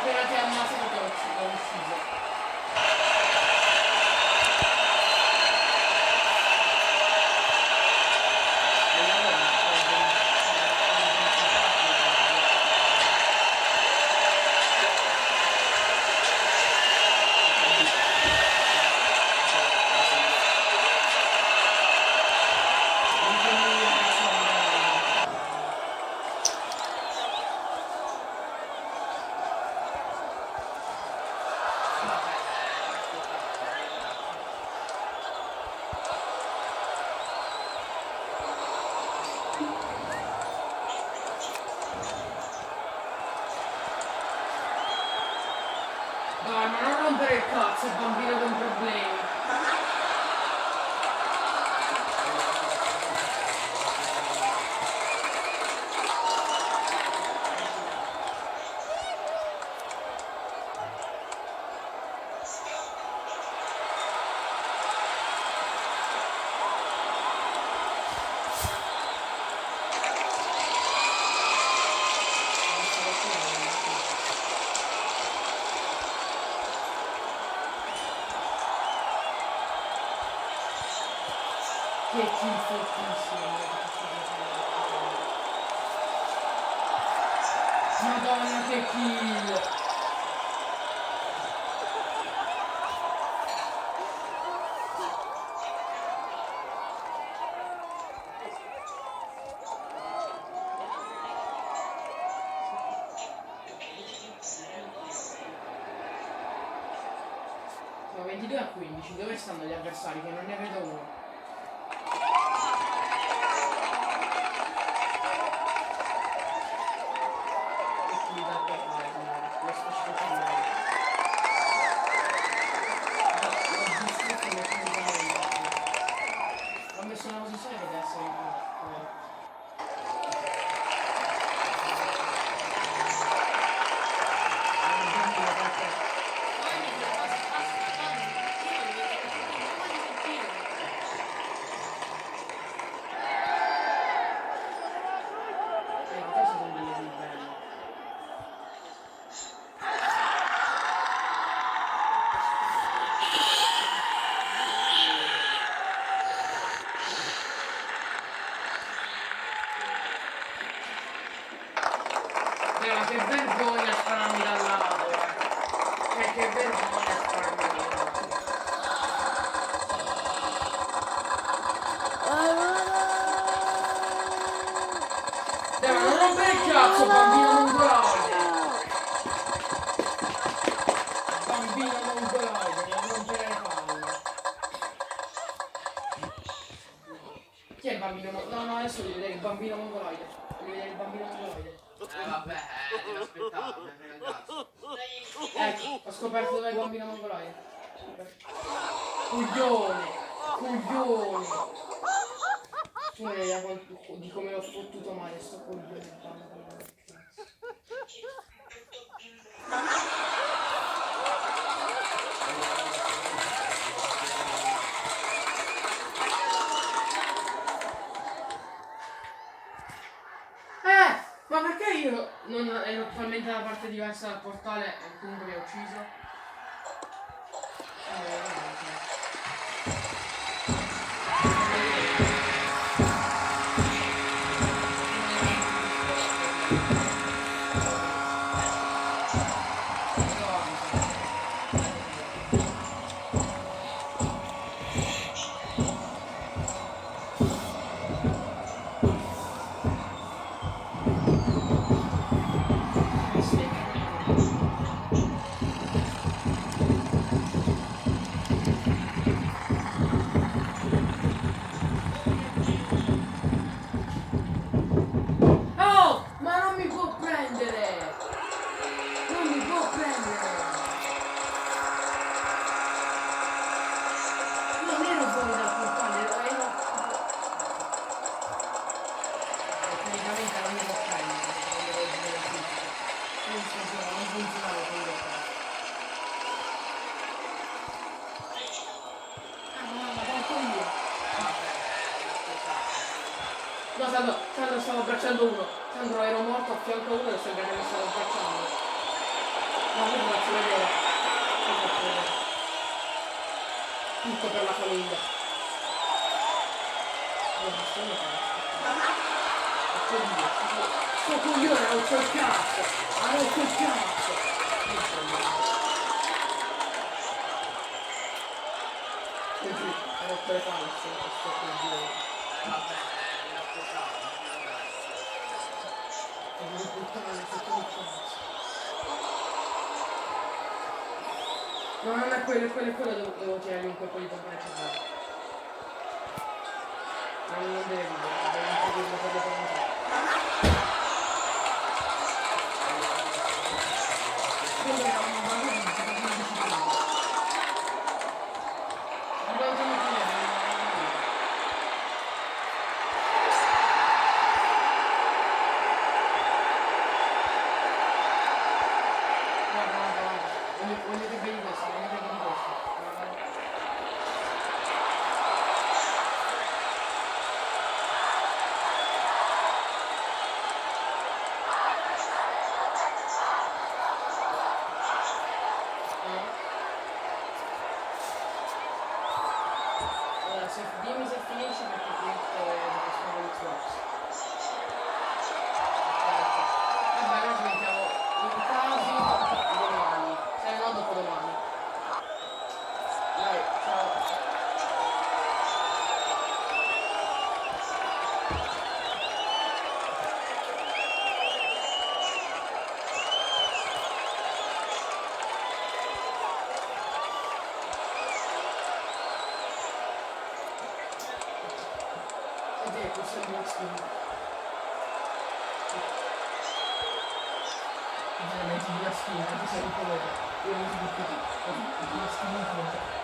appena ti ha ammazzato ti ho ucciso. Dai, ma non rompere il cazzo, bambino con problemi. Che kill fortissimo. Madonna che kill. Sono 22 a 15, dove stanno gli avversari? Che non ne vedo uno. Ho messo una posizione che deve essere in ma che vergogna spararmi dal lato, che vergogna spararmi dal lato. Ma non rompere il cazzo, bambino mongoloide! Bambino mongoloide, non rompere le palle. Chi è il bambino mongoloide? No, adesso devi vedere il bambino mongoloide. Devi vedere il bambino mongoloide. Vabbè, devo aspettare, mi frega il cazzo. Ecco, ho scoperto dove è il bambino mongoloide. Coglione! Coglione! Tu non hai conto di come l'ho fottuto male sto coglione bambino. Ma perché io non ero totalmente da parte diversa dal portale e comunque mi ha ucciso? No, Sandro stavo abbracciando uno. Sandro ero morto a fianco a uno e sembra che mi stavo abbracciando. No, tutto per la famiglia. Sto coglione, non c'ho il cazzo! Ah, non c'ho il cazzo! Così, ho rotto le palle, sto coglione. Vabbè, mi aspettavo, non adesso. E devo puttane, tutto il cazzo. No, non è quello devo tirare un colpo di pompone per fare. Non deve dire, devo inseguirlo per le pompone. Quello era un bagno di disciplina. Dobbiamo tenere guarda. Voglio che vedi questo, voglio che vedi questo. Guarda. Allora, dimmi se finisce perché sono Xbox. Vabbè, noi ci mettiamo in caso domani, se no dopodomani. Dai, ciao. Ed è questo è il mio skin. Metti la skin, anche se è di colore. Io non ti dico così, metti la skin in fronte.